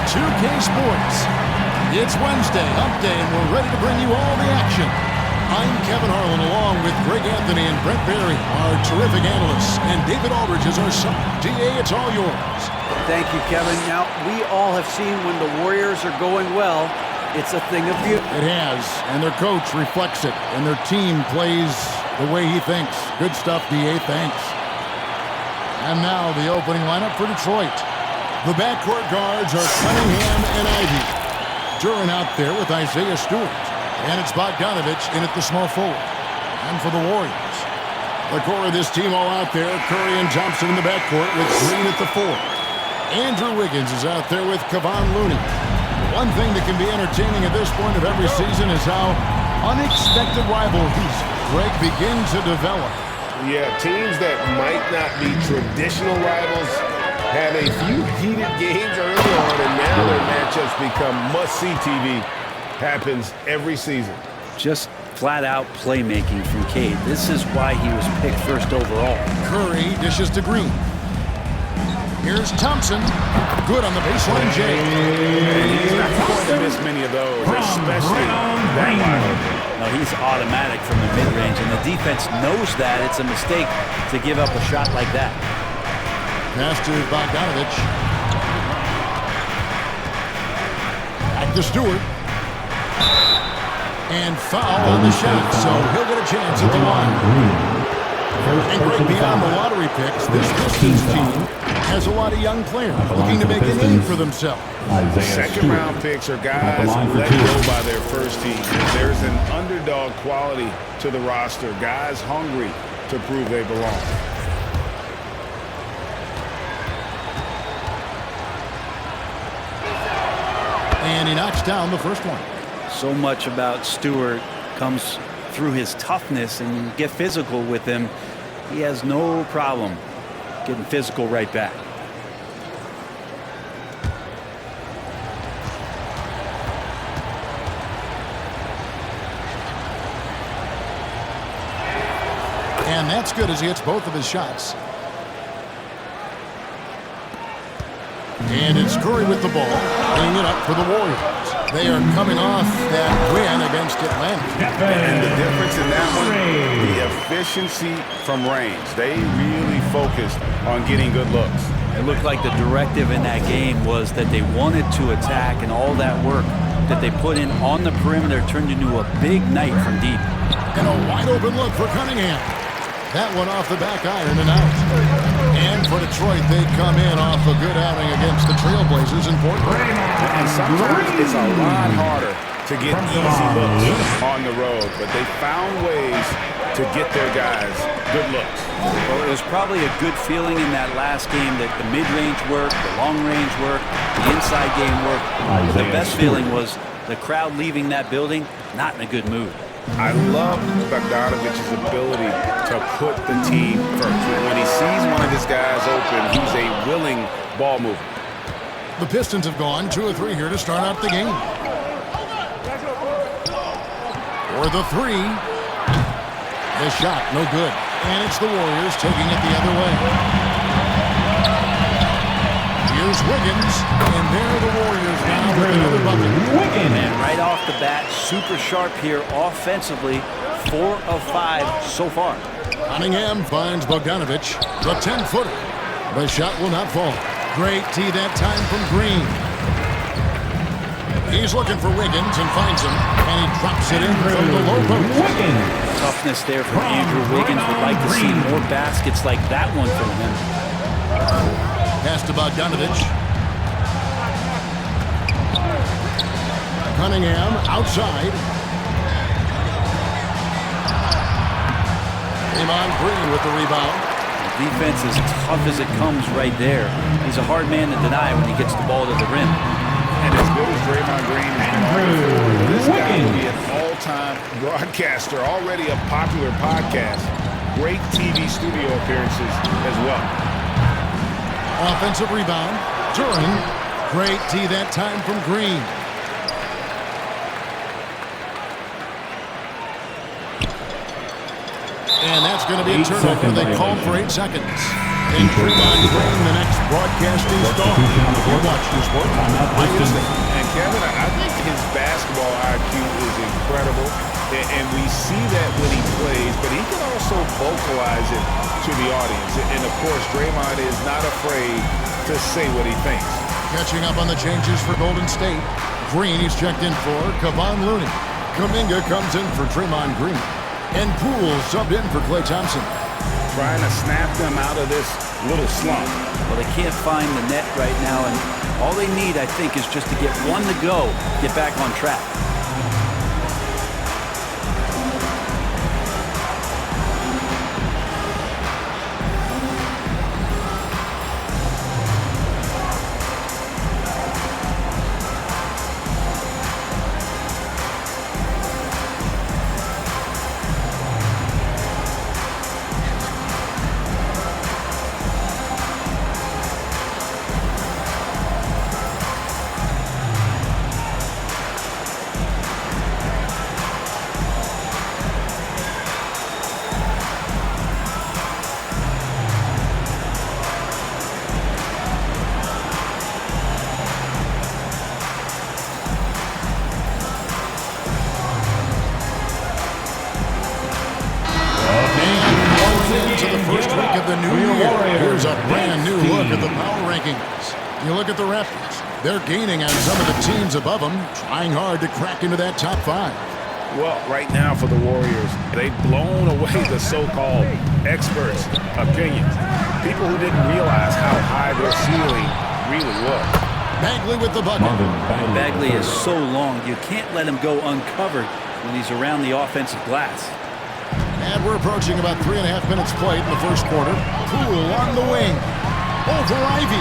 NBA2K Sports. It's Wednesday, hump day, and we're ready to bring you all the action. I'm Kevin Harlan, along with Greg Anthony and Brent Barry, our terrific analysts, and David Aldridge is our sub. DA, it's all yours. Thank you, Kevin. Now, we all have seen when the Warriors are going well, it's a thing of beauty. It has, and their coach reflects it, and their team plays the way he thinks. Good stuff, DA, thanks. And now the opening lineup for Detroit. The backcourt guards are Cunningham and Ivy. Duran out there with Isaiah Stewart. And it's Bogdanovich in at the small forward. And for the Warriors, the core of this team all out there, Curry and Thompson in the backcourt with Green at the 4. Andrew Wiggins is out there with Kevon Looney. One thing that can be entertaining at this point of every season is how unexpected rivalries, Greg, begin to develop. Yeah, teams that might not be traditional rivals have a few heated games early on, and now their matchups become must-see TV. Happens every season. Just flat-out playmaking from Cade. This is why he was picked first overall. Curry dishes to Green. Here's Thompson. Good on the baseline, Jay. And he's not going to miss many of those, especially that wide open. No, he's automatic from the mid-range, and the defense knows that it's a mistake to give up a shot like that. Pass to Bogdanovich. Back to Stewart. And foul on the shot, so he'll get a chance at the line. And Greg, beyond the lottery picks, this Pistons team has a lot of young players looking to make a name for themselves. Second-round picks are guys let go by their first team. There's an underdog quality to the roster, guys hungry to prove they belong. And he knocks down the first one. So much about Stewart comes through his toughness, and you get physical with him. He has no problem getting physical right back. And that's good as he hits both of his shots. And it's Curry with the ball, bringing it up for the Warriors. They are coming off that win against Atlanta. And the difference in that one, the efficiency from range. They really focused on getting good looks. It looked like the directive in that game was that they wanted to attack, and all that work that they put in on the perimeter turned into a big night from deep. And a wide open look for Cunningham. That one off the back iron and out. And for Detroit, they come in off a good outing against the Trailblazers in Portland. And sometimes it's a lot harder to get easy looks on the road, but they found ways to get their guys good looks. Well, it was probably a good feeling in that last game that the mid-range worked, the long-range worked, the inside game worked. But the best feeling was the crowd leaving that building not in a good mood. I love Bogdanovich's ability to put the team first. When he sees one of his guys open, he's a willing ball mover. The Pistons have gone 2 of 3 here to start out the game. For the 3. The shot, no good. And it's the Warriors taking it the other way. Here's Wiggins, and there the Warriors now with another bucket. And right off the bat, super sharp here offensively. 4 of 5 so far. Cunningham finds Bogdanovich, the 10-footer. The shot will not fall. Great tee that time from Green. He's looking for Wiggins and finds him, and he drops it in from the low post. Toughness there from Andrew Wiggins. Would like to see more baskets like that one from him. Pass to Bogdanovich. Cunningham outside. Kevon Green with the rebound. The defense is tough as it comes right there. He's a hard man to deny when he gets the ball to the rim. And as good as Draymond Green is, this guy will be an all-time broadcaster, already a popular podcast. Great TV studio appearances as well. Offensive rebound. Duran. Great tee that time from Green. And that's going to be a turnover. They called for 8 seconds. And Kevon Green, the next broadcasting star. You watch this work. And Kevin, I think his basketball IQ is incredible. And we see that when he plays, but he can also vocalize it to the audience. And of course, Draymond is not afraid to say what he thinks. Catching up on the changes for Golden State. Green is checked in for Kevon Looney. Kuminga comes in for Draymond Green. And Poole subbed in for Klay Thompson. Trying to snap them out of this little slump. Well, they can't find the net right now, and all they need, I think, is just to get one to go, get back on track. The new year. Here's a brand new look at the power rankings. You look at the Raptors. They're gaining on some of the teams above them, trying hard to crack into that top 5. Well, right now for the Warriors, they've blown away the so-called experts' opinions. People who didn't realize how high their ceiling really was. Bagley with the bucket. Bagley is so long, you can't let him go uncovered when he's around the offensive glass. And we're approaching about 3.5 minutes played in the first quarter. Poole on the wing. Over Ivy.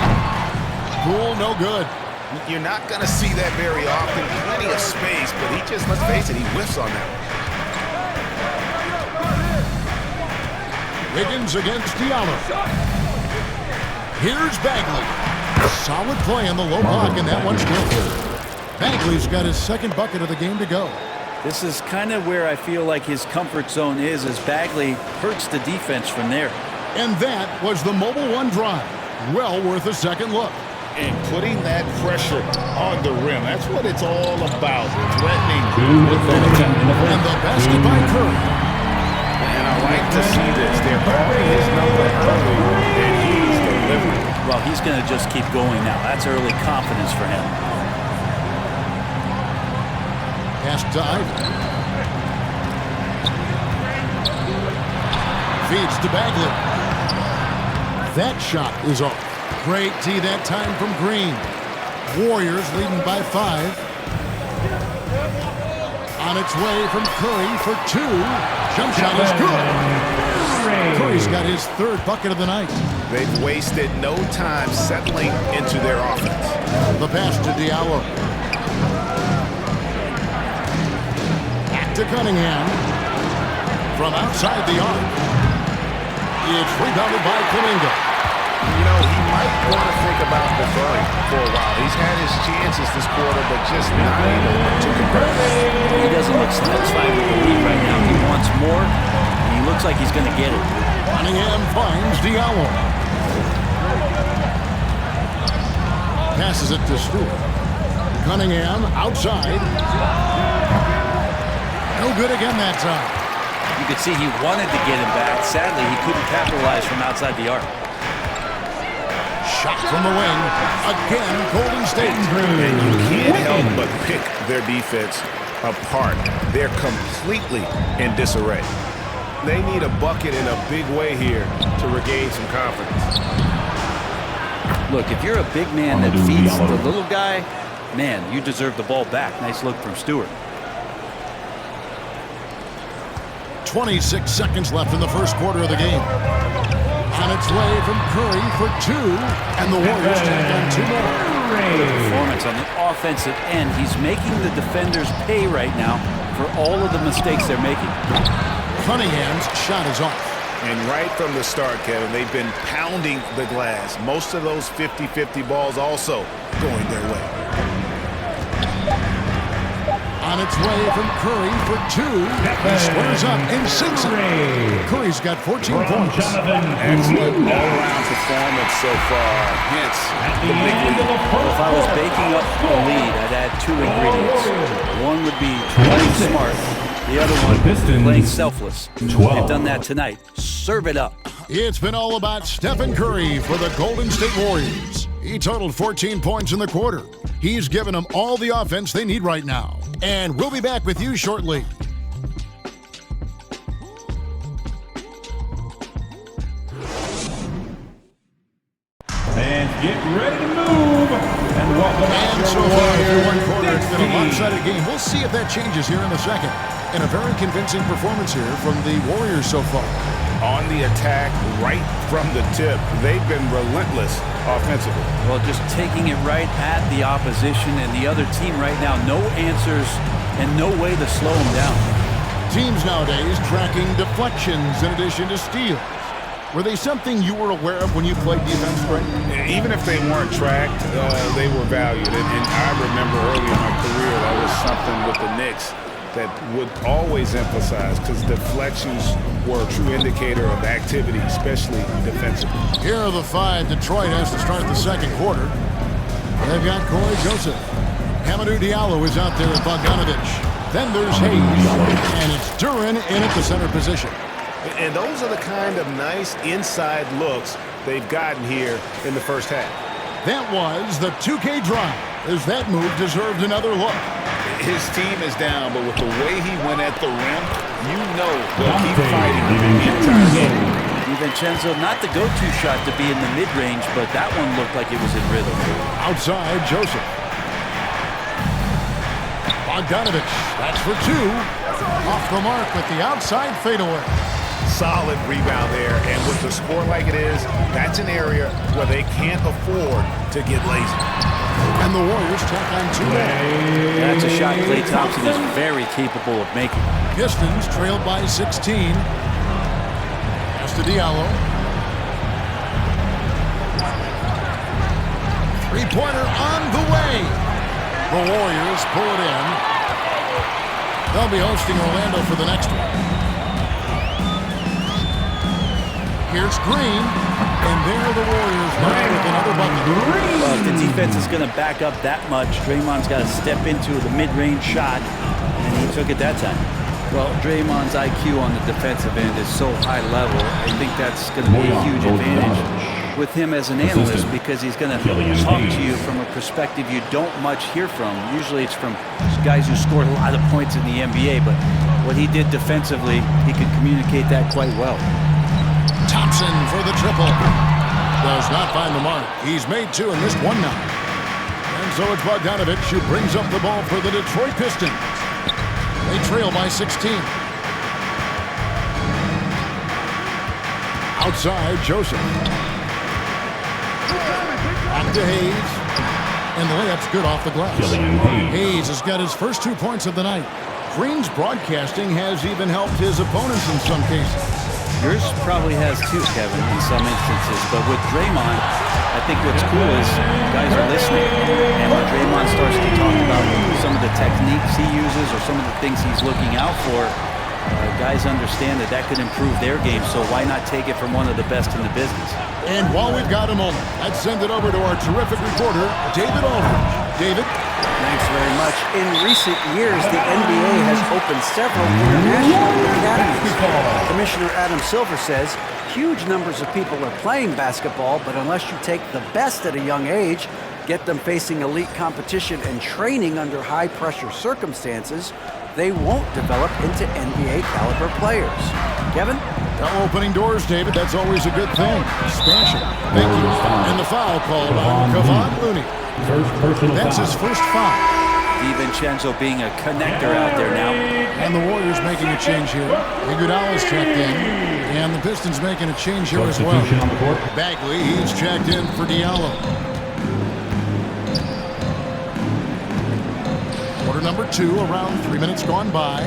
Poole no good. You're not going to see that very often. Plenty of space, but he just, let's face it, he whiffs on that. Wiggins against Diallo. Here's Bagley. Solid play on the low block, and that one's good. Bagley's got his second bucket of the game to go. This is kind of where I feel like his comfort zone is, as Bagley hurts the defense from there. And that was the Mobile One drive. Well worth a second look. And putting that pressure on the rim, that's what it's all about. Threatening with that attack. And the basket by Curry. And I like to see this. They're calling his number early, and he's delivering. Well, he's going to just keep going now. That's early confidence for him. Pass to Ivy. Feeds to Bagley. That shot is off. Great tee that time from Green. Warriors leading by 5. On its way from Curry for 2. Jump shot is good. Curry's got his third bucket of the night. They've wasted no time settling into their offense. The pass to Diallo. To Cunningham from outside the arc. It's rebounded by Kuminga. You know, he might want to think about deferring for a while. He's had his chances this quarter, but just not able to convert. He doesn't look satisfied with the lead right now. He wants more, and he looks like he's going to get it. Cunningham finds Diallo. Passes it to Stewart. Cunningham outside. No good again that time. You could see he wanted to get him back. Sadly, he couldn't capitalize from outside the arc. Shot from the wing. Again, Golden State. And you can't help but pick their defense apart. They're completely in disarray. They need a bucket in a big way here to regain some confidence. Look, if you're a big man that feeds the little guy, man, you deserve the ball back. Nice look from Stewart. 26 seconds left in the first quarter of the game. On its way from Curry for 2, and the Warriors tack on 2 more. What a performance on the offensive end. He's making the defenders pay right now for all of the mistakes they're making. Cunningham's shot is off. And right from the start, Kevin, they've been pounding the glass. Most of those 50-50 balls also going their way. On its way from Curry for 2. He squares up and sinks it. Curry's got 14 points. Excellent all-around performance so far. Hence, the big lead. If I was baking up a lead, I'd add 2 ingredients. One would be playing smart. The other one, playing selfless. They've done that tonight. Serve it up. It's been all about Stephen Curry for the Golden State Warriors. He totaled 14 points in the quarter. He's given them all the offense they need right now. And we'll be back with you shortly. And get ready to move. And welcome back. And so far, through one quarter, it's been a one-sided game. We'll see if that changes here in the second. And a very convincing performance here from the Warriors so far. On the attack, right from the tip. They've been relentless offensively. Well, just taking it right at the opposition and the other team right now. No answers and no way to slow them down. Teams nowadays tracking deflections in addition to steals. Were they something you were aware of when you played defense, Frank? Even if they weren't tracked, they were valued. And I remember early in my career, that was something with the Knicks that would always emphasize, because deflections were a true indicator of activity, especially defensively. Here are the 5 Detroit has to start the second quarter. They've got Corey Joseph. Hamidou Diallo is out there with Bogdanovich. Then there's Hayes, and it's Duren in at the center position. And those are the kind of nice inside looks they've gotten here in the first half. That was the 2K drive, as that move deserved another look. His team is down, but with the way he went at the rim, you know they'll keep fighting the entire game. DiVincenzo, not the go-to shot to be in the mid-range, but that one looked like it was in rhythm. Outside, Joseph. Bogdanovich, that's for 2. Off the mark with the outside fadeaway. Solid rebound there, and with the score like it is, that's an area where they can't afford to get lazy. And the Warriors tack on 2 more. That's a shot Klay Thompson is very capable of making. Pistons trailed by 16. Pass to Diallo. 3-pointer on the way. The Warriors pull it in. They'll be hosting Orlando for the next one. Here's Green, and there are the Warriors now with another bucket. Well, if the defense is going to back up that much, Draymond's got to step into the mid-range shot, and he took it that time. Well, Draymond's IQ on the defensive end is so high level, I think that's going to be a huge advantage with him as an analyst, because he's going to talk to you from a perspective you don't much hear from. Usually it's from guys who scored a lot of points in the NBA, but what he did defensively, he could communicate that quite well. Thompson for the triple. Does not find the mark. He's made 2 and missed 1 now. And so it's Bogdanovich who brings up the ball for the Detroit Pistons. They trail by 16. Outside, Joseph. Back to Hayes. And the layup's good off the glass. Hayes has got his first 2 points of the night. Green's broadcasting has even helped his opponents in some cases. Yours probably has too, Kevin, in some instances. But with Draymond, I think what's cool is guys are listening. And when Draymond starts to talk about some of the techniques he uses or some of the things he's looking out for, guys understand that that could improve their game. So why not take it from one of the best in the business? And while we've got a moment, let's send it over to our terrific reporter, David Aldridge. David? Thanks very much. In recent years, the NBA has opened several international academies. Commissioner Adam Silver says huge numbers of people are playing basketball, but unless you take the best at a young age, get them facing elite competition and training under high-pressure circumstances, they won't develop into NBA-caliber players. Kevin? Now opening doors, David. That's always a good thing. Expansion. Thank you. And the foul called on Kevon Looney. That's his first foul. DiVincenzo being a connector out there now. And the Warriors making a change here. Iguodala's checked in. And the Pistons making a change here as well. Bagley, he's checked in for Diallo. Quarter number 2, around 3 minutes gone by.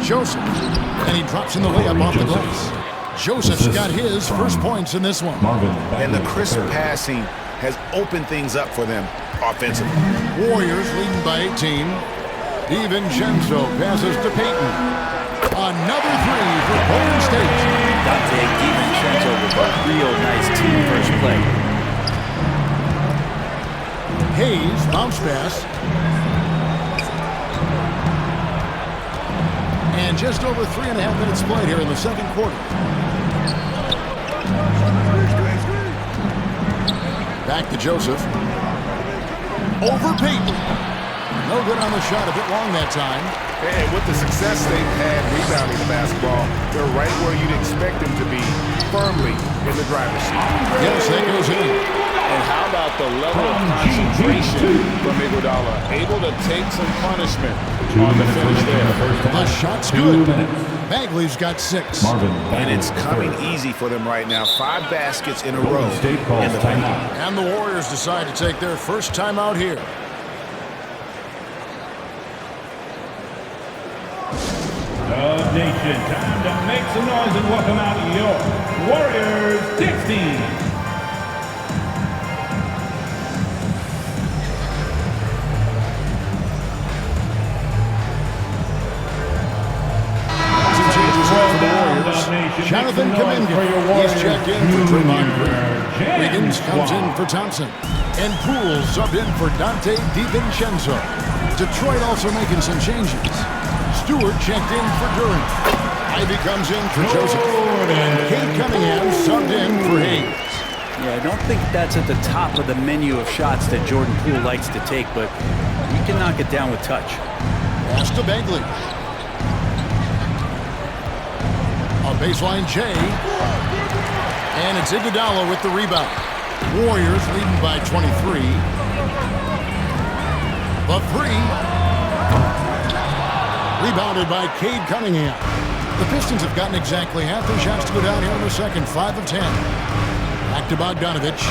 Joseph. And he drops in the layup off the glass. Joseph's got his first points in this one. And the crisp passing has opened things up for them offensively. Warriors leading by 18. DiVincenzo passes to Payton. Another 3 for Golden State. real nice team first play. Hayes, bounce pass. And just over 3.5 minutes played here in the second quarter. Back to Joseph. Over Peyton. No good on the shot, a bit long that time. And with the success they've had rebounding the basketball, they're right where you'd expect them to be, firmly in the driver's seat. Yes, that goes in. And how about the level of concentration from Iguodala? Able to take some punishment on the finish there. The shot's good. Bagley's got 6. And it's coming easy for them right now. 5 baskets in a row in the paint. And the Warriors decide to take their first time out here. The nation, time to make some noise and welcome out your Warriors 16. Some changes here for the Warriors. Jonathan Kuminga, he's checked in for Draymond Green. Wiggins comes in for Thompson. And Poole subbed in for Dante DiVincenzo. Detroit also making some changes. Stewart checked in for Durant. Ivy comes in for Joseph. And Kate Cunningham subbed in for Hayes. Yeah, I don't think that's at the top of the menu of shots that Jordan Poole likes to take, but he can knock it down with touch. Pass to Bagley. A baseline J. And it's Iguodala with the rebound. Warriors leading by 23. The 3. Rebounded by Cade Cunningham. The Pistons have gotten exactly half their shots to go down here in the second, 5 of 10. Back to Bogdanovich.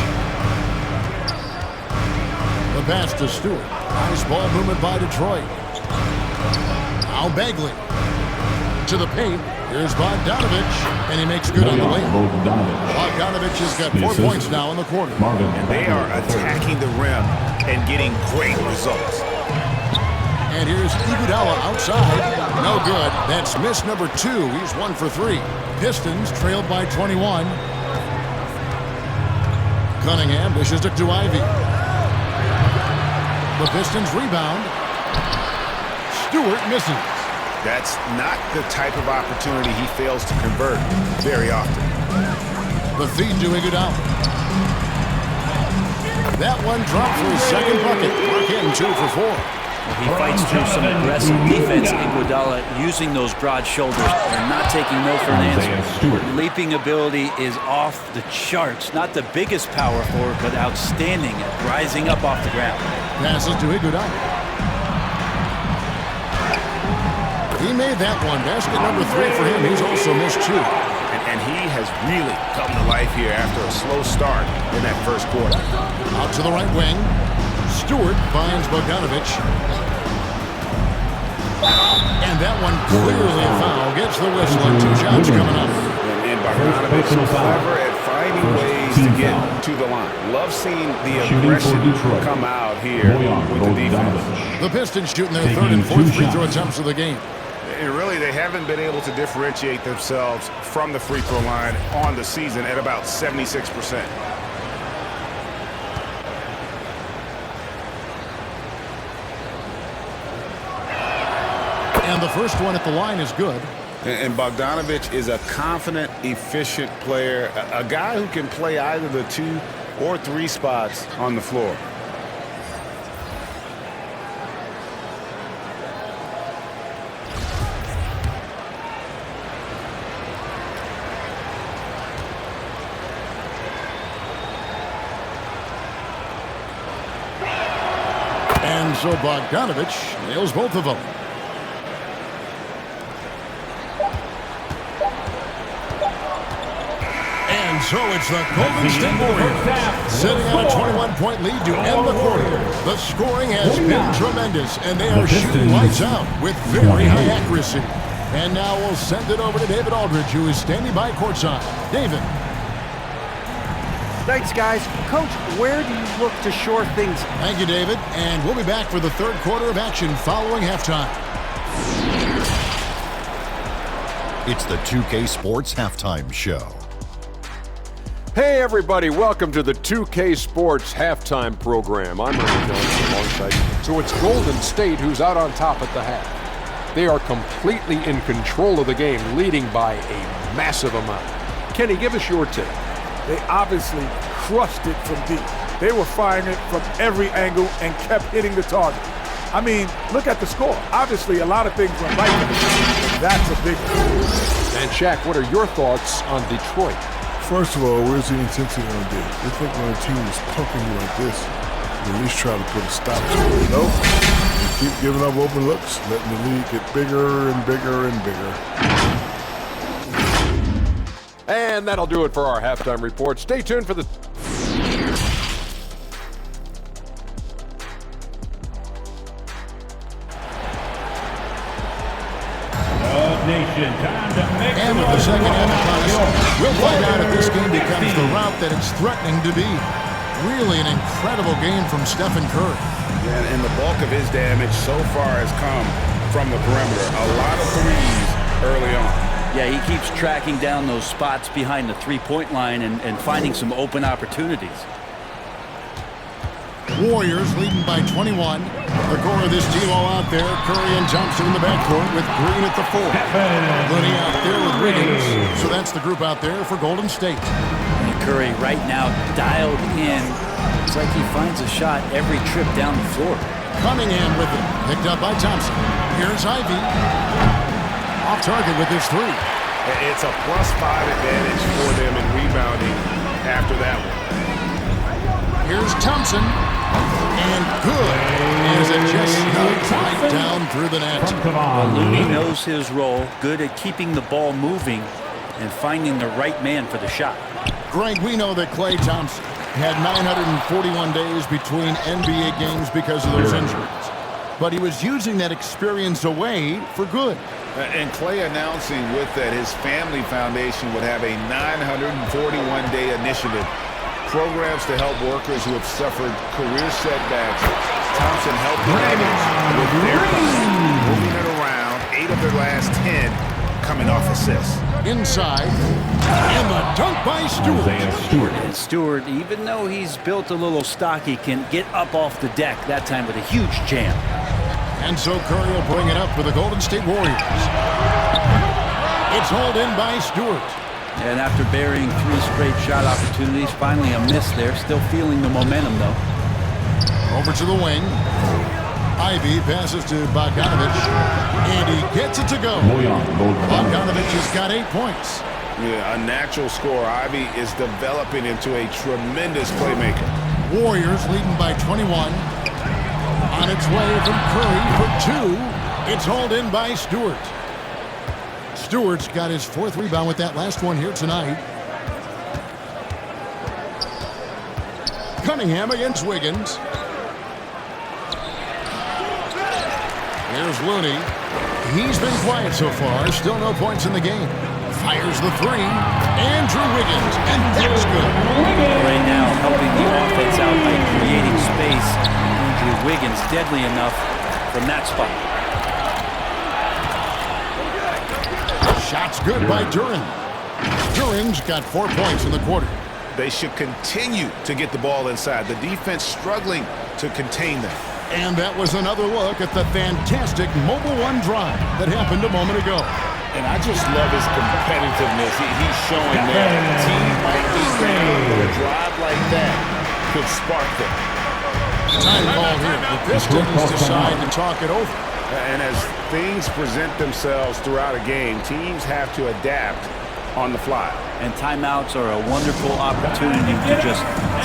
The pass to Stewart. Nice ball movement by Detroit. Now Bagley. To the paint. Here's Bogdanovich. And he makes good on the way. Bogdanovich has got 4 points now in the quarter. And they are attacking the rim and getting great results. And here's Iguodala outside. No good. That's miss number 2. He's 1 for 3. Pistons trailed by 21. Cunningham dishes it to Ivy. The Pistons rebound. Stewart misses. That's not the type of opportunity he fails to convert very often. The feed to Iguodala. That one dropped for his second bucket. Mark in 2 for 4. He fights through some aggressive defense. Iguodala using those broad shoulders and not taking no for an answer. Leaping ability is off the charts. Not the biggest power forward, but outstanding at rising up off the ground. Passes to Iguodala. He made that one. Basket number 3 for him. He's also missed 2. And he has really come to life here after a slow start in that first quarter. Out to the right wing. Stewart finds Bogdanovich. And that one clearly a foul. Gets the whistle and 2 shots coming up. And Bogdanovich is clever at finding ways to get to the line. Love seeing the aggression come out here with the defense. The Pistons shooting their 3rd and 4th free throw attempts of the game. And really, they haven't been able to differentiate themselves from the free throw line on the season at about 76%. And the first one at the line is good. And Bogdanovich is a confident, efficient player, a guy who can play either the 2 or 3 spots on the floor. And so Bogdanovich nails both of them. And so it's the Golden State Warriors sitting on a 21-point lead to end the quarter. The scoring has been tremendous, and they are shooting lights out with very high accuracy. And now we'll send it over to David Aldridge, who is standing by courtside. David. Thanks, guys. Coach, where do you look to shore things? Thank you, David. And we'll be back for the third quarter of action following halftime. It's the 2K Sports Halftime Show. Hey everybody, welcome to the 2K Sports halftime program. I'm Ernie Johnson alongside. So it's Golden State who's out on top at the half. They are completely in control of the game, leading by a massive amount. Kenny, give us your take. They obviously crushed it from deep. They were firing it from every angle and kept hitting the target. I mean, look at the score. Obviously, a lot of things went right for them. That's a big one. And Shaq, what are your thoughts on Detroit? First of all, where's the intensity on this? They think when a team is pumping you like this, you at least try to put a stop to it. Nope. You keep giving up open looks, letting the lead get bigger and bigger and bigger. And that'll do it for our halftime report. Stay tuned for the... Nation, time to make And with the second half upon us, we'll find out if this game becomes the route that it's threatening to be. Really an incredible game from Stephen Curry. And the bulk of his damage so far has come from the perimeter. A lot of threes early on. Yeah, he keeps tracking down those spots behind the three-point line and finding some open opportunities. Warriors leading by 21. The core of this team all out there. Curry and Thompson in the backcourt with Green at the 4. Looney out there with Wiggins. So that's the group out there for Golden State. And Curry right now dialed in. It's like he finds a shot every trip down the floor. Cunningham with it. Picked up by Thompson. Here's Ivy. Off target with his 3. It's a +5 advantage for them in rebounding after that one. Here's Thompson. And good. As it just snugs right down through the net. Looney knows his role. Good at keeping the ball moving and finding the right man for the shot. Greg, we know that Klay Thompson had 941 days between NBA games because of those injuries. But he was using that experience away for good. And Klay announcing with that his family foundation would have a 941-day initiative. Programs to help workers who have suffered career setbacks. Thompson helped the Nuggets with their moving it around. 8 of their last 10 coming off assists. Inside, and the dunk by Stewart. And Stewart, even though he's built a little stocky, can get up off the deck, that time with a huge jam. And so Curry will bring it up for the Golden State Warriors. It's hauled in by Stewart. And after burying 3 straight shot opportunities, finally a miss there. Still feeling the momentum, though. Over to the wing. Ivy passes to Bogdanovich, and he gets it to go. Bogdanovich has got 8 points. Yeah, a natural scorer. Ivy is developing into a tremendous playmaker. Warriors leading by 21. On its way from Curry for 2. It's hauled in by Stewart. Stewart's got his 4th rebound with that last one here tonight. Cunningham against Wiggins. Here's Looney. He's been quiet so far. Still no points in the game. Fires the 3. Andrew Wiggins, and that's good. Right now, helping the offense out by creating space. Andrew Wiggins deadly enough from that spot. Shot's good by Duren. Duren's got 4 points in the quarter. They should continue to get the ball inside. The defense struggling to contain them. And that was another look at the fantastic Mobile One drive that happened a moment ago. And I just love his competitiveness. He's showing that the team might be down, but a drive like that could spark them. Time call here. The Pistons decide to talk it over. And as things present themselves throughout a game, teams have to adapt on the fly. And timeouts are a wonderful opportunity to just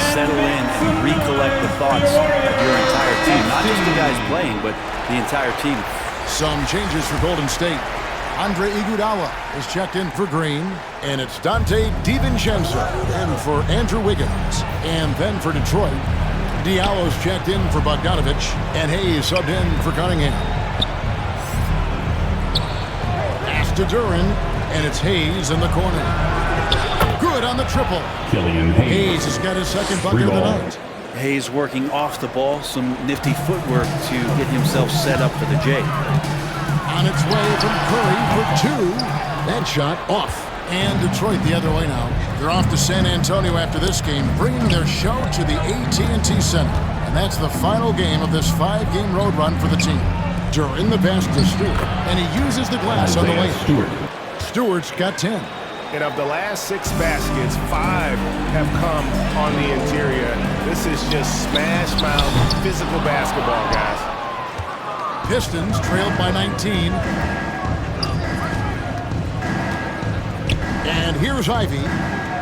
settle in and recollect the thoughts of your entire team. Not just the guys playing, but the entire team. Some changes for Golden State. Andre Iguodala is checked in for Green, and it's Dante DiVincenzo in for Andrew Wiggins. And then for Detroit, Diallo's checked in for Bogdanovich, and Hayes subbed in for Cunningham. Pass to Duren, and it's Hayes in the corner. Good on the triple. Hayes has got his 2nd bucket of the night. Hayes working off the ball, some nifty footwork to get himself set up for the J. On its way from Curry for 2. That shot off. And Detroit the other way now. They're off to San Antonio after this game, bringing their show to the AT&T Center. And that's the final game of this 5-game road run for the team. During the pass to Stewart, and he uses the glass on the way. Stewart's got 10. And of the last 6 baskets, 5 have come on the interior. This is just smash mouth physical basketball, guys. Pistons trailed by 19. And here's Ivy.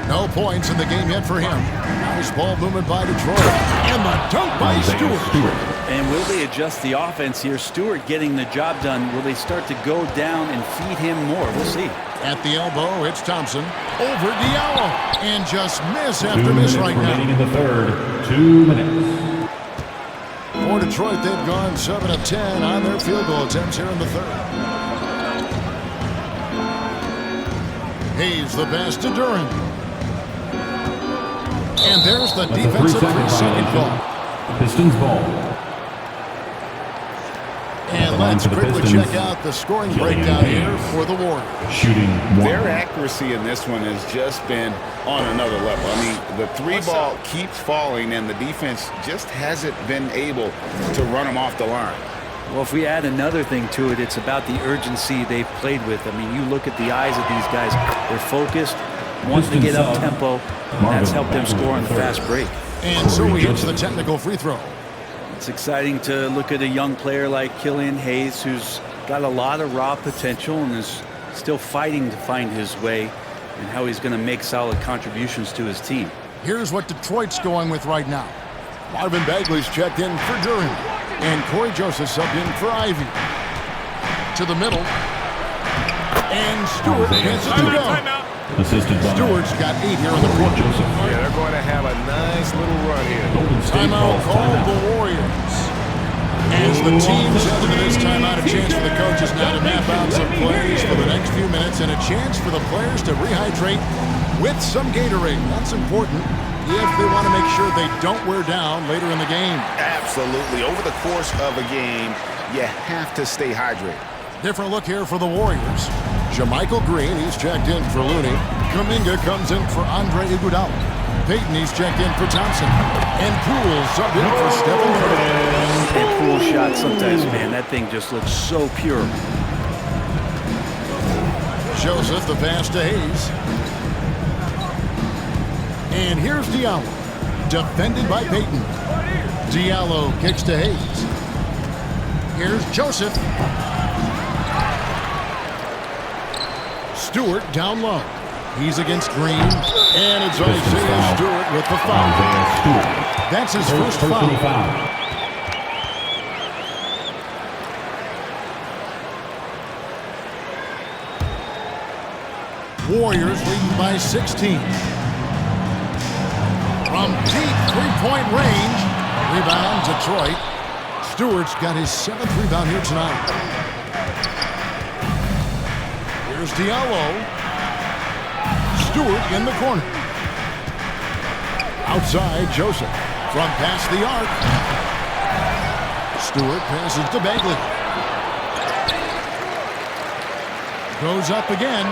No points in the game yet for him. Nice ball movement by Detroit. And the dunk by Stewart. And will they adjust the offense here? Stewart getting the job done. Will they start to go down and feed him more? We'll see. At the elbow, it's Thompson. Over Diallo. And just miss after miss right now. Remaining in the third. 2 minutes. For Detroit, they've gone 7 of 10 on their field goal attempts here in the third. Hayes the pass to Duran. And there's the defensive 3-second call. Pistons ball. And let's quickly check out the scoring breakdown here for the Warriors. Shooting 1. Their accuracy in this one has just been on another level. I mean, the 3-ball keeps falling, and the defense just hasn't been able to run them off the line. Well, if we add another thing to it, it's about the urgency they've played with. I mean, you look at the eyes of these guys. They're focused, wanting to get up tempo, and that's helped them score on the fast break. And so he hits the technical free throw. It's exciting to look at a young player like Killian Hayes, who's got a lot of raw potential and is still fighting to find his way and how he's going to make solid contributions to his team. Here's what Detroit's going with right now. Marvin Bagley's checked in for Duran. And Corey Joseph subbed in for Ivy. To the middle. And Stewart gets it to go. Stewart's got 8 here in the quarter. Yeah, they're going to have a nice little run here. Timeout called the Warriors. As the teams head into this timeout, a chance for the coaches now to map out some plays for the next few minutes and a chance for the players to rehydrate with some Gatorade. That's important if they want to make sure they don't wear down later in the game. Absolutely. Over the course of a game, you have to stay hydrated. Different look here for the Warriors. Jermichael Green, he's checked in for Looney. Kuminga comes in for Andre Iguodala. Payton, he's checked in for Thompson. And Poole subbed in for Stephen Curry. And Poole shot sometimes, man, that thing just looks so pure. Joseph, the pass to Hayes. And here's Diallo, defended by Payton. Diallo kicks to Hayes. Here's Joseph. Stewart down low. He's against Green. And it's Isaiah Stewart with the foul. That's his first foul. Warriors leading by 16. From deep three-point range. Rebound, Detroit. Stewart's got his 7th rebound here tonight. Here's Diallo. Stewart in the corner. Outside, Joseph. From past the arc. Stewart passes to Bagley. Goes up again.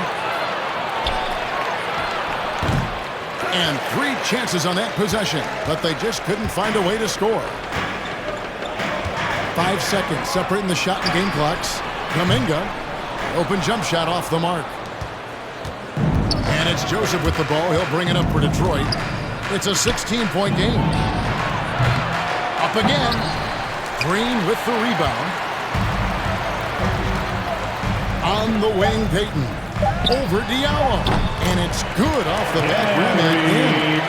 And 3 chances on that possession, but they just couldn't find a way to score. 5 seconds separating the shot and game clocks. Kuminga, open jump shot off the mark. And it's Joseph with the ball. He'll bring it up for Detroit. It's a 16-point game. Up again. Green with the rebound. On the wing, Payton. Over Diallo. And it's good off the back rim and in.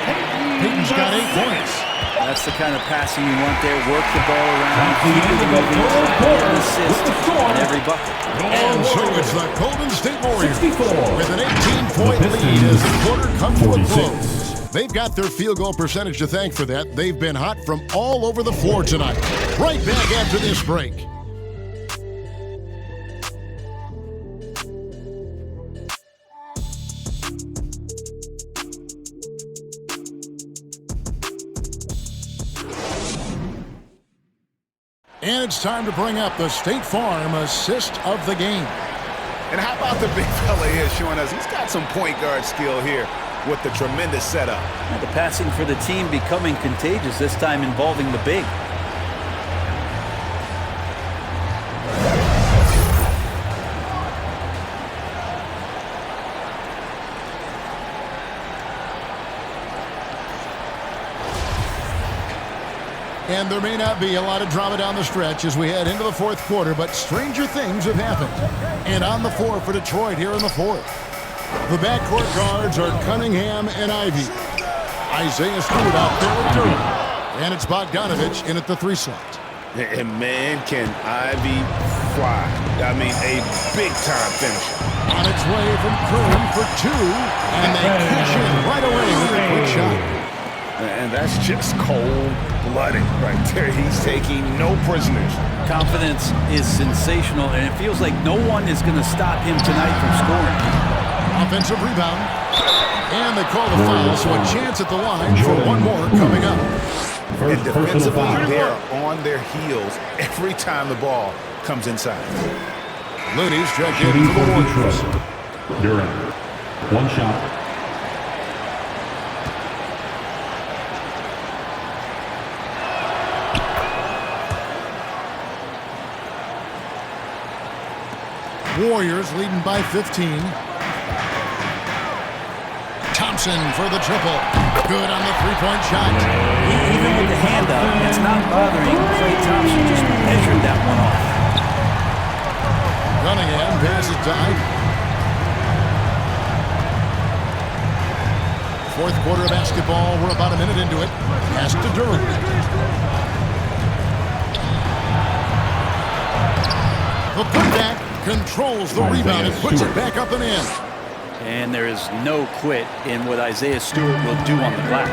Payton's got 8 points. That's the kind of passing you want there. Work the ball around. Keep it moving. Get an assist on every bucket. And so it's the Golden State Warriors with an 18-point lead as the quarter comes to a close. They've got their field goal percentage to thank for that. They've been hot from all over the floor tonight. Right back after this break. And it's time to bring up the State Farm assist of the game. And how about the big fella here showing us he's got some point guard skill here with the tremendous setup. The passing for the team becoming contagious, this time involving the big. And there may not be a lot of drama down the stretch as we head into the fourth quarter, but stranger things have happened. And on the floor for Detroit here in the fourth. The backcourt guards are Cunningham and Ivy. Isaiah Stewart out there with Durham. And it's Bogdanovich in at the 3 slot. And man, can Ivy fly. I mean, a big-time finisher. On its way from Curry for 2. And they cash in right away with a quick shot. And that's just cold-blooded right there. He's taking no prisoners. Confidence is sensational, and it feels like no one is going to stop him tonight from scoring. Offensive rebound. And they call the foul, so a chance at the line for one more coming up. And defensively, they're on their heels every time the ball comes inside. Looney's checked in for the Warriors. Durant. 1 shot. Warriors leading by 15. Thompson for the triple. Good on the three-point shot. Even with the hand up, it's not bothering. Klay Thompson just measured that one off. Cunningham passes to Ivy. Fourth quarter of basketball. We're about a minute into it. Pass to Durham. The putback. Controls the rebound and puts it back up and in. And there is no quit in what Isaiah Stewart will do on the glass.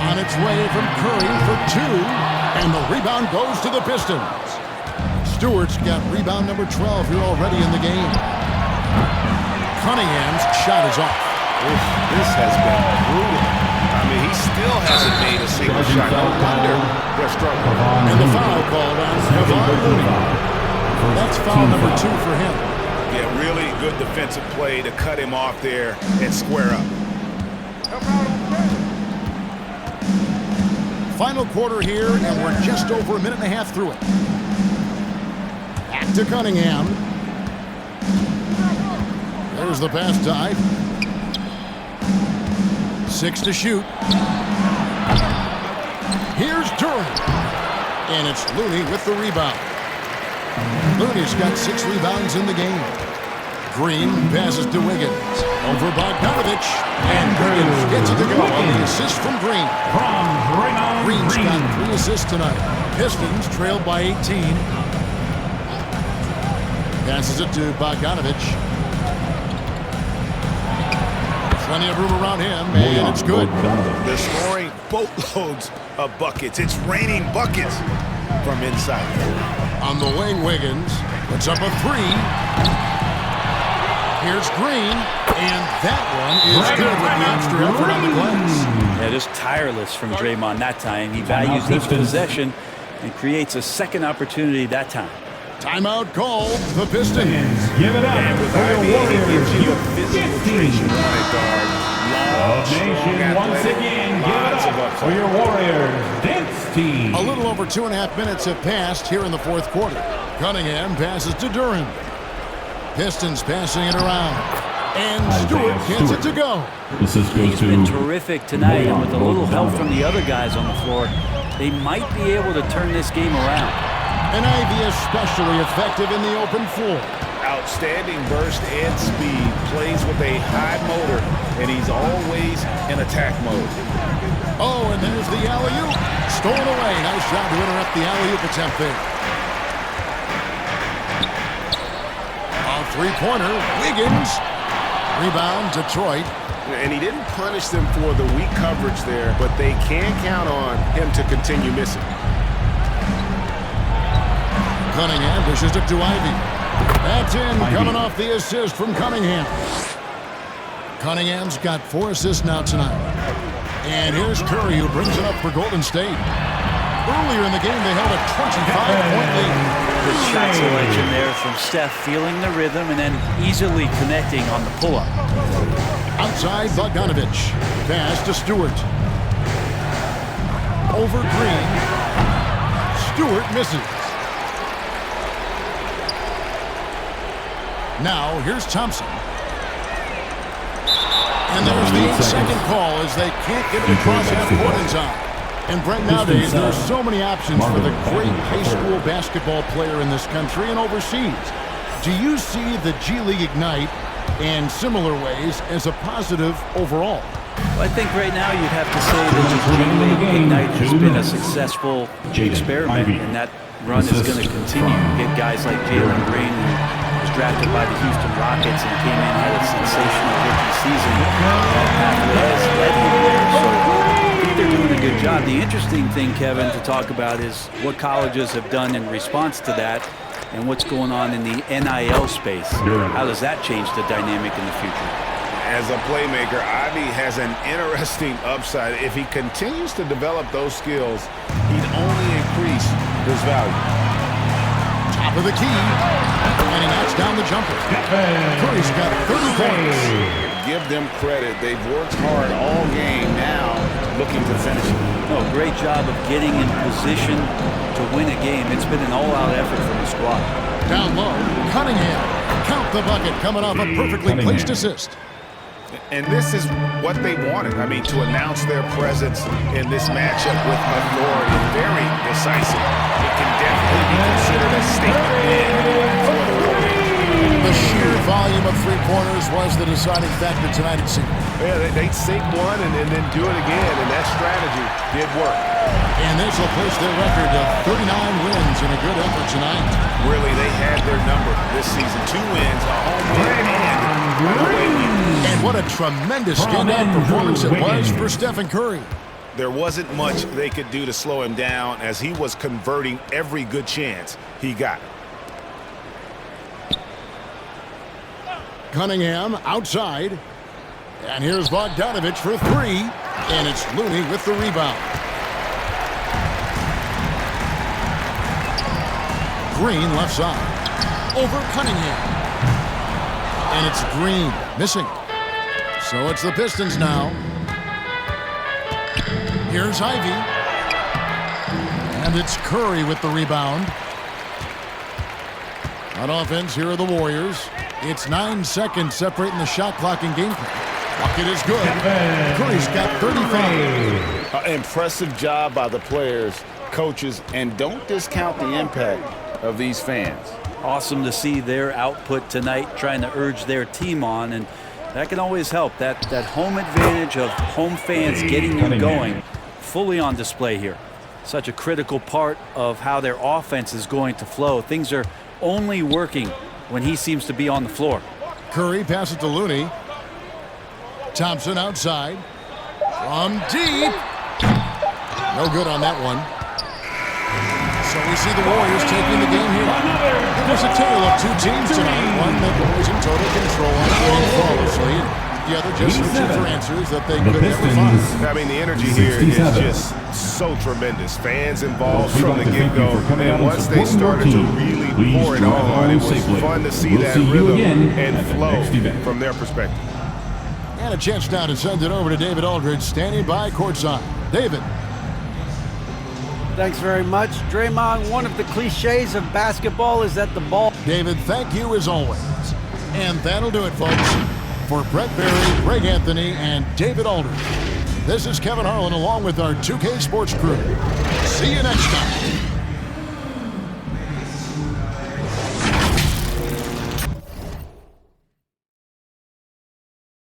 On its way from Curry for 2. And the rebound goes to the Pistons. Stewart's got rebound number 12 here already in the game. Cunningham's shot is off. This has been brutal. I mean, he still hasn't made a single shot. No wonder they're struggling. And the foul called on Kevon Looney. That's foul number 2 for him. Yeah, really good defensive play to cut him off there and square up. Final quarter here, and we're just over a minute and a half through it. Back to Cunningham. There's the pass to Ivy. 6 to shoot. Here's Durham. And it's Looney with the rebound. Looney's got 6 rebounds in the game. Green passes to Wiggins. Over Bogdanovich. And Wiggins gets it to go on the assist from Green. Green's got 3 assists tonight. Pistons trailed by 18. Passes it to Bogdanovich. Plenty of room around him, and it's good. They're scoring boatloads of buckets. It's raining buckets from inside. On the wing, Wiggins puts up a 3. Here's Green, and that one is good with the extra effort on the glass. Yeah, just tireless from Draymond that time. He values each possession and creates a second opportunity that time. Timeout called. The Pistons. Give it up for the Warriors. Nation once again, give it up for your Warriors dance team. A little over 2.5 minutes have passed here in the fourth quarter. Cunningham passes to Durham. Pistons passing it around. And Stewart gets it to go. He's been terrific tonight, and with a little help from the other guys on the floor, they might be able to turn this game around. And Ivy especially effective in the open floor. Outstanding burst and speed. Plays with a high motor, and he's always in attack mode. Oh, and there's the alley-oop. Stolen away. Nice job to interrupt the alley-oop attempt there. On three-pointer, Wiggins. Rebound, Detroit. And he didn't punish them for the weak coverage there, but they can count on him to continue missing. Cunningham dishes it to Ivy. That's in, coming off the assist from Cunningham. Cunningham's got 4 assists now tonight. And here's Curry, who brings it up for Golden State. Earlier in the game, they held a 25-point lead. Good shot selection there from Steph, feeling the rhythm and then easily connecting on the pull-up. Outside Bogdanovich. Pass to Stewart. Over Green. Stewart misses. Now, here's Thompson. And there's the 8-second call as they can't get it across half court in time. And Brent, nowadays, there are so many options for the great high school basketball player in this country and overseas. Do you see the G League Ignite in similar ways as a positive overall? Well, I think right now you'd have to say that the G League Ignite has been a successful experiment, and that run is going to continue. You get guys like Jalen Green, who was drafted by the Houston Rockets and came in, had a sensational rookie season. That pathway has led him there, so I think they're doing a good job. The interesting thing, Kevin, to talk about is what colleges have done in response to that and what's going on in the NIL space. How does that change the dynamic in the future? As a playmaker, Ivy has an interesting upside. If he continues to develop those skills, he'd only increase his value. Top of the key, and he knocks down the jumper. Curry's got 30 points. Give them credit. They've worked hard all game, now looking to finish it. Oh, great job of getting in position to win a game. It's been an all-out effort from the squad. Down low, Cunningham. Count the bucket, coming off a perfectly placed assist. And this is what they wanted. I mean, to announce their presence in this matchup with authority, very decisive. It can definitely be considered a statement win for the Warriors. The sheer volume of three-pointers was the deciding factor tonight, it seemed. Yeah, they'd sink one and then do it again, and that strategy did work. And this will push their record to 39 wins in a good effort tonight. Really, they had their number this season. 2 wins, a home win, and away win. And what a tremendous standout performance it was for Stephen Curry. There wasn't much they could do to slow him down as he was converting every good chance he got. Cunningham outside. And here's Bogdanovich for 3. And it's Looney with the rebound. Green left side. Over Cunningham. And it's Green missing. So it's the Pistons now. Here's Ivy. And it's Curry with the rebound. On offense, here are the Warriors. It's 9 seconds separating the shot clock and game clock. Bucket is good. Curry's got 35. Impressive job by the players, coaches, and don't discount the impact of these fans. Awesome to see their output tonight, trying to urge their team on, and that can always help. That home advantage of home fans getting you going, fully on display here. Such a critical part of how their offense is going to flow. Things are only working when he seems to be on the floor. Curry passes to Looney. Thompson outside. From deep. No good on that one. So we see the Warriors taking the game here. It was a tale of 2 teams tonight. One that was in total control and playing flawlessly. The other just searching for answers that they could never find. I mean, the energy here is just so tremendous. Fans involved from the get-go. And once they started to really pour it on, it was fun to see that rhythm and flow from their perspective. And a chance now to send it over to David Aldridge, standing by courtside. David. Thanks very much. Draymond, one of the cliches of basketball is that the ball... David, thank you as always. And that'll do it, folks. For Brett Berry, Greg Anthony, and David Aldridge, this is Kevin Harlan along with our 2K Sports crew. See you next time.